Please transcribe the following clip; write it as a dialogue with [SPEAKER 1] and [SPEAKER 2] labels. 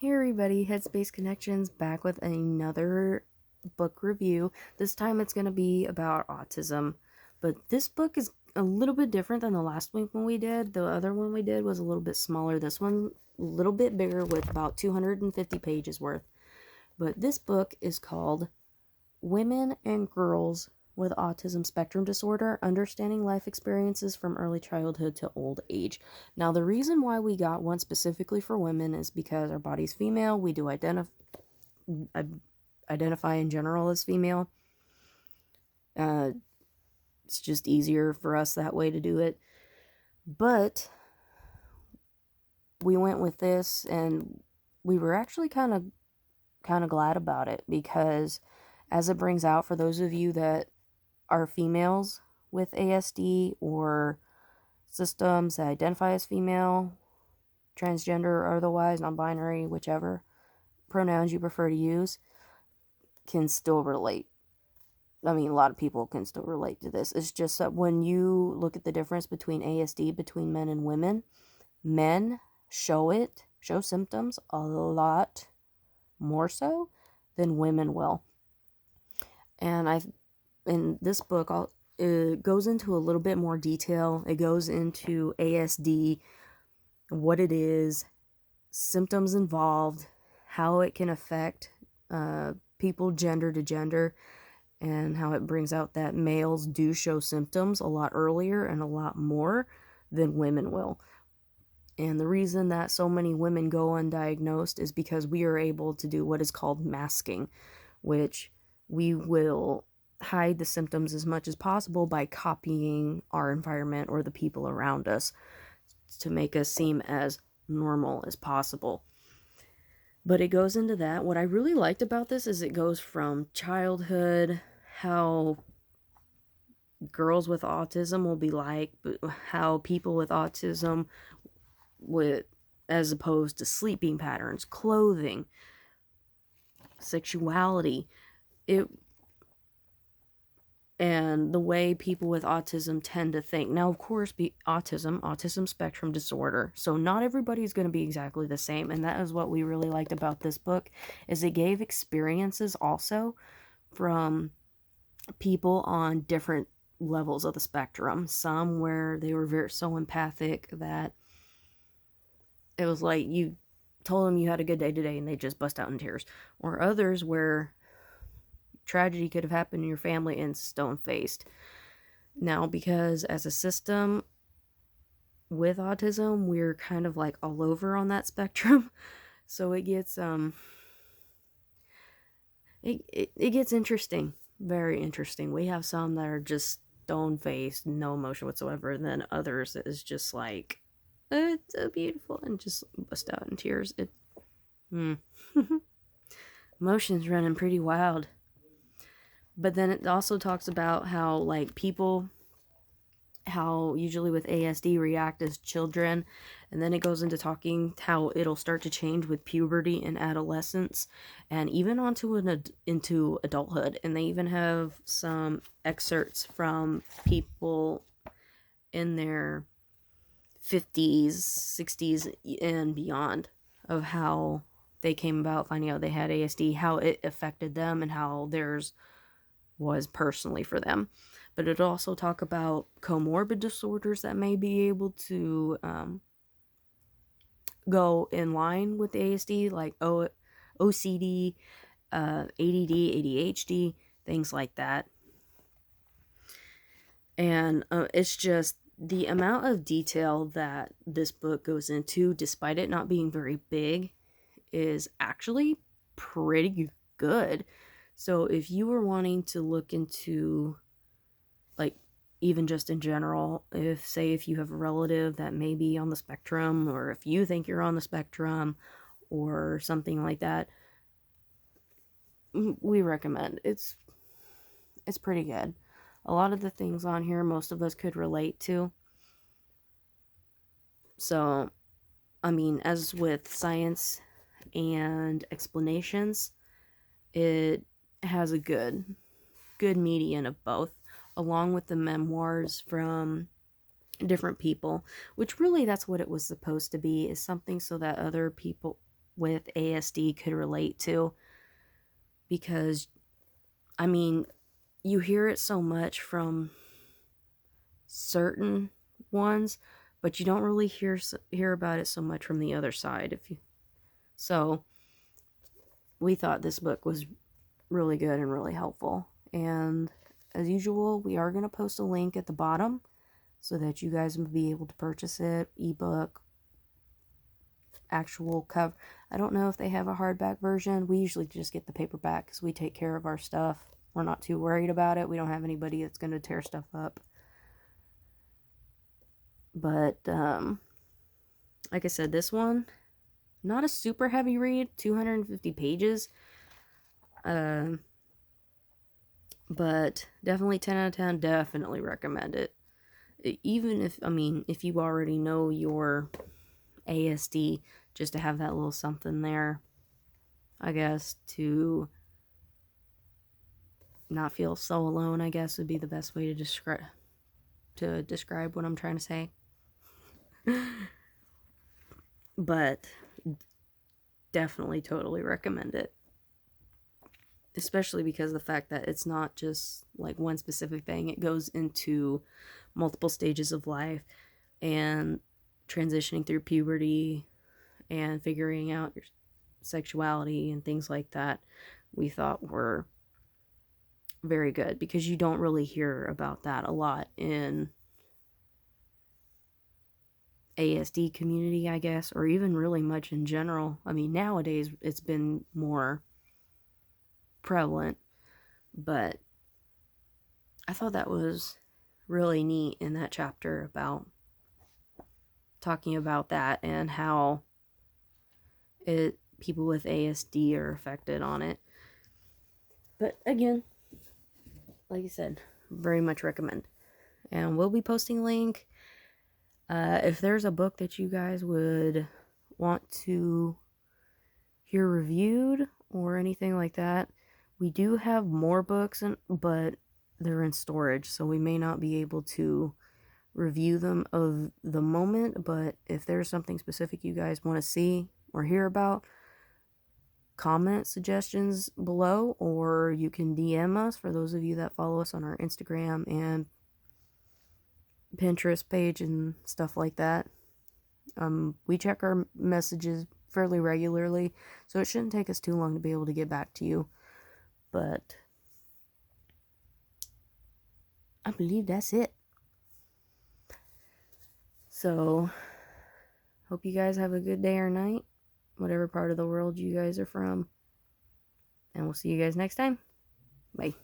[SPEAKER 1] Hey everybody, HeadspaceConnections back with another book review. This time it's going to be about autism, but this book is a little bit different than the last one we did. The other one we did was a little bit smaller. This one a little bit bigger with about 250 pages worth. But this book is called Women and Girls with Autism Spectrum Disorder, Understanding Life Experiences from Early Childhood to Old Age. Now, the reason why we got one specifically for women is because our body's female. We do identify in general as female. It's just easier for us that way to do it. But we went with this, and we were actually kind of glad about it because, as it brings out for those of you that are females with ASD or systems that identify as female, transgender, or otherwise, non-binary, whichever pronouns you prefer to use, can still relate. I mean, a lot of people can still relate to this. It's just that when you look at the difference between ASD between men and women, men show symptoms a lot more so than women will. And in this book, it goes into a little bit more detail. It goes into ASD, what it is, symptoms involved, how it can affect people gender to gender, and how it brings out that males do show symptoms a lot earlier and a lot more than women will. And the reason that so many women go undiagnosed is because we are able to do what is called masking, which we will hide the symptoms as much as possible by copying our environment or the people around us to make us seem as normal as possible. But it goes into that. What I really liked about this is it goes from childhood, how girls with autism will be like, how people with autism with, as opposed to sleeping patterns, clothing, sexuality, it and the way people with autism tend to think. Now, of course, autism spectrum disorder. So not everybody's going to be exactly the same, and that is what we really liked about this book, is it gave experiences also from people on different levels of the spectrum. Some where they were so empathic that it was like you told them you had a good day today and they just bust out in tears, or others where tragedy could have happened in your family and stone-faced. Now, because as a system with autism, we're kind of like all over on that spectrum, so it gets it gets interesting, very interesting. We have some that are just stone-faced, no emotion whatsoever, and then others is just like, it's so beautiful, and just bust out in tears. Emotions running pretty wild. But then it also talks about how, like, people, how usually with ASD react as children, and then it goes into talking how it'll start to change with puberty and adolescence, and even into adulthood. And they even have some excerpts from people in their 50s, 60s, and beyond of how they came about finding out they had ASD, how it affected them, and how theirs was personally for them. But it also talk about comorbid disorders that may be able to go in line with ASD, like OCD, ADD, ADHD, things like that. And it's just the amount of detail that this book goes into, despite it not being very big, is actually pretty good. So if you were wanting to look into, like, even just in general, if you have a relative that may be on the spectrum, or if you think you're on the spectrum or something like that, we recommend. It's pretty good. A lot of the things on here most of us could relate to. So, I mean, as with science and explanations, it has a good median of both, along with the memoirs from different people, which really that's what it was supposed to be, is something so that other people, with ASD could relate to, because I mean, you hear it so much from certain ones, but you don't really hear about it so much from the other side. So we thought this book was really good and really helpful. And as usual, we are going to post a link at the bottom so that you guys will be able to purchase it, ebook, actual cover. I don't know if they have a hardback version. We usually just get the paperback because we take care of our stuff. We're not too worried about it. We don't have anybody that's going to tear stuff up. But like I said, this one, not a super heavy read, 250 pages. But definitely 10 out of 10, definitely recommend it. Even if you already know your ASD, just to have that little something there, I guess, to not feel so alone, I guess, would be the best way to describe what I'm trying to say. But definitely, totally recommend it. Especially because of the fact that it's not just like one specific thing. It goes into multiple stages of life and transitioning through puberty and figuring out your sexuality and things like that. We thought were very good because you don't really hear about that a lot in ASD community, I guess, or even really much in general. I mean, nowadays it's been more prevalent, but I thought that was really neat in that chapter about talking about that and how people with ASD are affected on it. But again, like I said, very much recommend. And we'll be posting a link. If there's a book that you guys would want to hear reviewed or anything like that, we do have more books, but they're in storage, so we may not be able to review them of the moment. But if there's something specific you guys want to see or hear about, comment suggestions below, or you can DM us for those of you that follow us on our Instagram and Pinterest page and stuff like that. We check our messages fairly regularly, so it shouldn't take us too long to be able to get back to you. But I believe that's it. So, hope you guys have a good day or night, whatever part of the world you guys are from. And we'll see you guys next time. Bye.